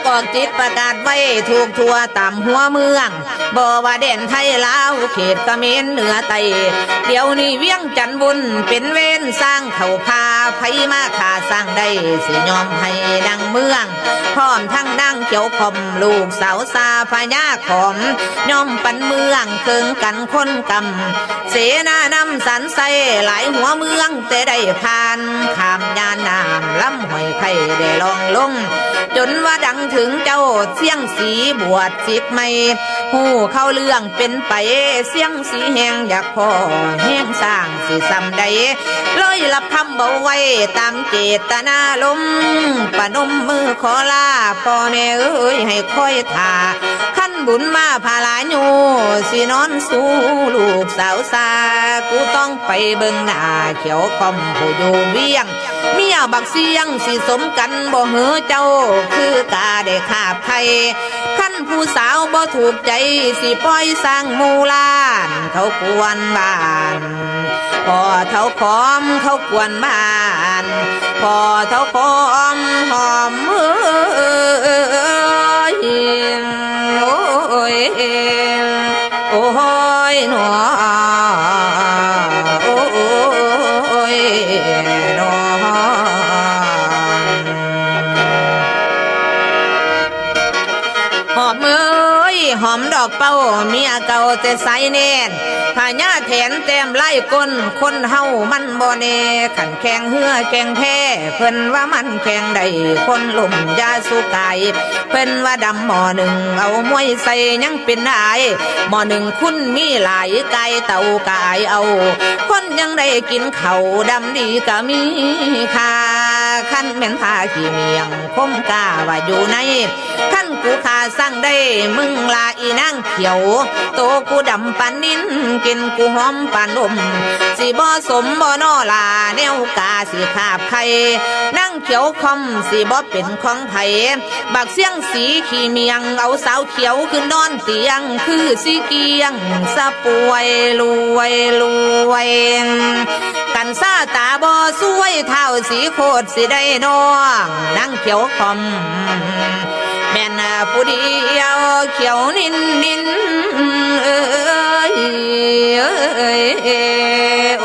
ออกจิตประกาศไว้ถูกทั่วตามหัวเมืองบ่ว่าแดนไทยลาวเขตเขมรเหนือใต้เดี๋ยวนี้เวียงจันทน์บุญเป็นเวรสร้างเขาพาไผมาขาสร้างได้สิยอมให้ดังเมืองพร้อมทั้งดังเขียวคมลูกสาวซาพญาขอมย่อมปันเมืองเคิงกันคนกำเสนานำสันใสหลายหัวเมืองแต่ได้ผ่านข้ามยานน้ำลำห้อยไข่ได้ลองลงจนว่าดังถึงเจ้าเสียงสีบวชสิบไม่หูเข้าเรื่องเป็นไปเสียงสีแหงอยากพอแห้งสร้างสิซ้ำใดเลยรับคำเบาไว้ตามเจตนาลมปนมมือขอลาพ่อแม่เอ้ยให้คอยท่าขั้นบุญมาพาลาญูสินอนสู้ลูกสาวซากูต้องไปเบิ่งหน้าเขียวคอมผู้อยู่เวียงเมียบักเสียงสิสมกันบ่เหอเจ้าคือกาได้ขาบไทยขั้นผู้สาวบ่ถูกใจสิปล่อยสร้างมูลานเขากวนบ้านพอเท่าคอมเขากวนบ้านพอเท่าคอมหอมโอ้ยโอ้ยหนอโอ้ยหนอหอมเอ้ยหอมดอกเป้าเมียเก่าแต่ใสแน่นพญาแถนแต้มไล่ก้นคนเฮามันบ่แน่ขันแข่งเหือแข่งแพ้เพิ่นว่ามันแข่งได้คนลมยาสุกายเพิ่นว่าดำหมอหนึ่งเอามวยใส่ยังเป็นนายหมอหนึ่งคุณมีหลายกายเต่ากายเอาคนยังได้กินเขาดำดีก็มีค่าขั้นแม่นพาขี้เมียงคมกาว่าอยู่ในขั้นกูขาสั่งได้มึงลาอีนางเขียวโตกูดำปันนินกินกูหอมปานนมสิบ่สมบ่นอลาแนวกาสิขาบไข่นั่งเขียวคอมสิบ่เป็นของไผบักเสียงสีขี้เมียงเอาสาวเขียวขึ้นนอนเตียงคือสิเกียงสะป่วยรวยกันซาตาบ่สวยเท่าสีโคตรสิได้น้องนั่งเขียวคอมแม่นผู้เดียวเขียวนินเอ้ยโ